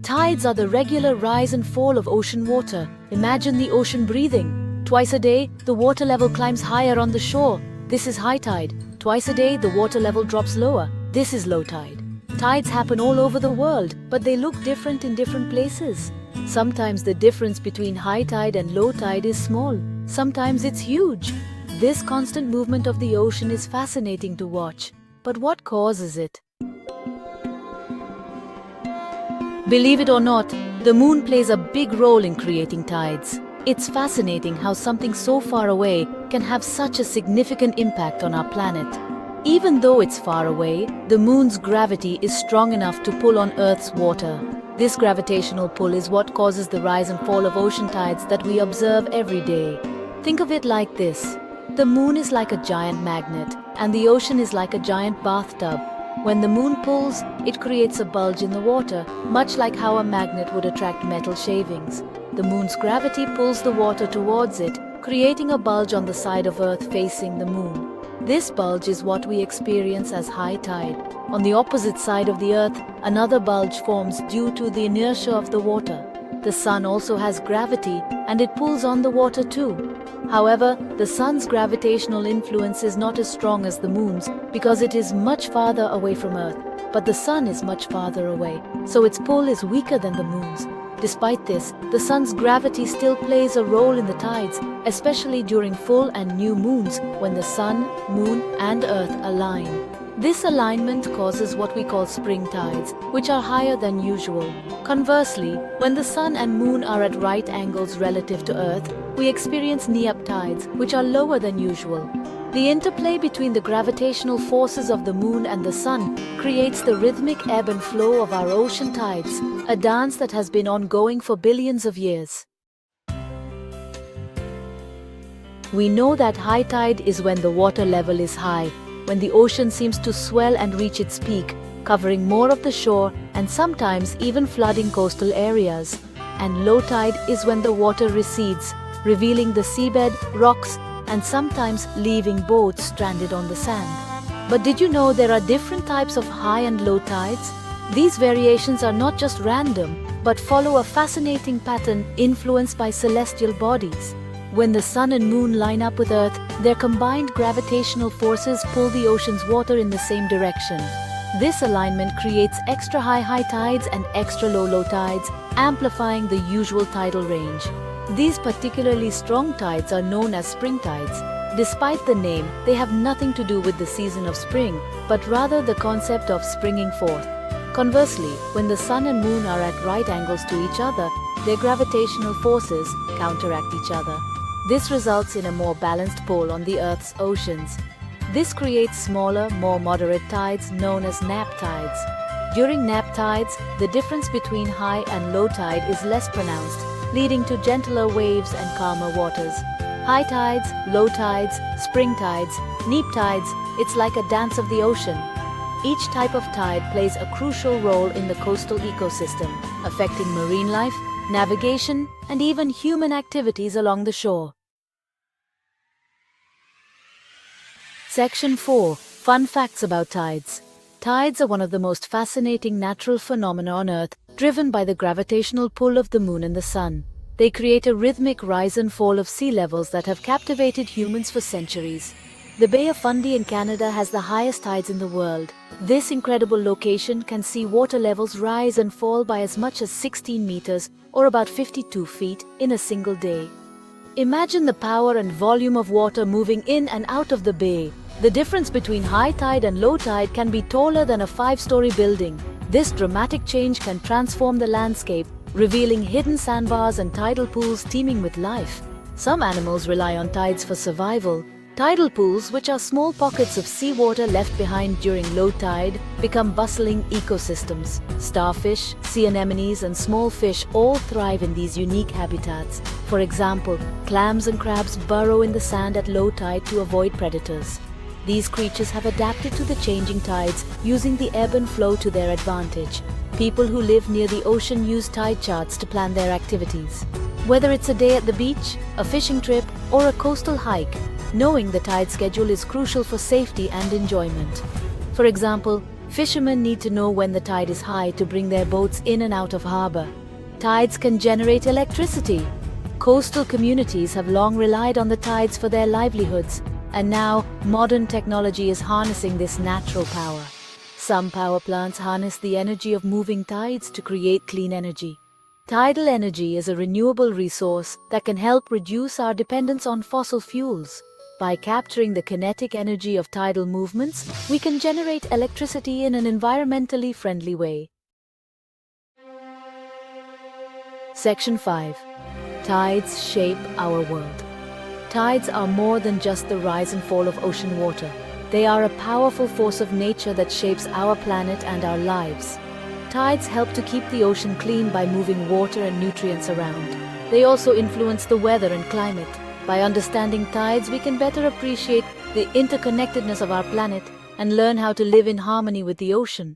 Tides are the regular rise and fall of ocean water. Imagine the ocean breathing. Twice a day, the water level climbs higher on the shore. This is high tide. Twice a day, the water level drops lower. This is low tide. Tides happen all over the world, but they look different in different places. Sometimes the difference between high tide and low tide is small. Sometimes it's huge. This constant movement of the ocean is fascinating to watch. But what causes it? Believe it or not, the moon plays a big role in creating tides. It's fascinating how something so far away can have such a significant impact on our planet. Even though it's far away, the moon's gravity is strong enough to pull on Earth's water. This gravitational pull is what causes the rise and fall of ocean tides that we observe every day. Think of it like this. The moon is like a giant magnet, and the ocean is like a giant bathtub. When the moon pulls, it creates a bulge in the water, much like how a magnet would attract metal shavings. The moon's gravity pulls the water towards it, creating a bulge on the side of Earth facing the moon. This bulge is what we experience as high tide. On the opposite side of the Earth, another bulge forms due to the inertia of the water. The sun also has gravity, and it pulls on the water too. However, the sun's gravitational influence is not as strong as the moon's because it is much farther away from Earth. But the sun is much farther away, so its pull is weaker than the moon's. Despite this, the sun's gravity still plays a role in the tides, especially during full and new moons when the sun, moon, and Earth align. This alignment causes what we call spring tides, which are higher than usual. Conversely, when the sun and moon are at right angles relative to Earth, we experience neap tides, which are lower than usual. The interplay between the gravitational forces of the moon and the sun creates the rhythmic ebb and flow of our ocean tides, a dance that has been ongoing for billions of years. We know that high tide is when the water level is high, when the ocean seems to swell and reach its peak, covering more of the shore and sometimes even flooding coastal areas. And low tide is when the water recedes, revealing the seabed, rocks, and sometimes leaving boats stranded on the sand. But did you know there are different types of high and low tides? These variations are not just random, but follow a fascinating pattern influenced by celestial bodies. When the sun and moon line up with Earth, their combined gravitational forces pull the ocean's water in the same direction. This alignment creates extra high tides and extra low tides, amplifying the usual tidal range. These particularly strong tides are known as spring tides. Despite the name, they have nothing to do with the season of spring, but rather the concept of springing forth. Conversely, when the sun and moon are at right angles to each other, their gravitational forces counteract each other. This results in a more balanced pull on the Earth's oceans. This creates smaller, more moderate tides known as nap tides. During nap tides, the difference between high and low tide is less pronounced, leading to gentler waves and calmer waters. High tides, low tides, spring tides, neap tides, it's like a dance of the ocean. Each type of tide plays a crucial role in the coastal ecosystem, affecting marine life, navigation, and even human activities along the shore. Section 4. Fun facts about tides. Tides are one of the most fascinating natural phenomena on Earth, driven by the gravitational pull of the moon and the sun. They create a rhythmic rise and fall of sea levels that have captivated humans for centuries. The Bay of Fundy in Canada has the highest tides in the world. This incredible location can see water levels rise and fall by as much as 16 meters, or about 52 feet, in a single day. Imagine the power and volume of water moving in and out of the bay. The difference between high tide and low tide can be taller than a 5-story building. This dramatic change can transform the landscape, revealing hidden sandbars and tidal pools teeming with life. Some animals rely on tides for survival. Tidal pools, which are small pockets of seawater left behind during low tide, become bustling ecosystems. Starfish, sea anemones, and small fish all thrive in these unique habitats. For example, clams and crabs burrow in the sand at low tide to avoid predators. These creatures have adapted to the changing tides, using the ebb and flow to their advantage. People who live near the ocean use tide charts to plan their activities. Whether it's a day at the beach, a fishing trip, or a coastal hike, knowing the tide schedule is crucial for safety and enjoyment. For example, Fishermen need to know when the tide is high to bring their boats in and out of harbor. Tides can generate electricity. Coastal communities have long relied on the tides for their livelihoods, and now modern technology is harnessing this natural power. Some power plants harness the energy of moving tides to create clean energy. Tidal energy is a renewable resource that can help reduce our dependence on fossil fuels. By capturing the kinetic energy of tidal movements, we can generate electricity in an environmentally friendly way. Section 5. Tides shape our world. Tides are more than just the rise and fall of ocean water. They are a powerful force of nature that shapes our planet and our lives. Tides help to keep the ocean clean by moving water and nutrients around. They also influence the weather and climate. By understanding tides, we can better appreciate the interconnectedness of our planet and learn how to live in harmony with the ocean.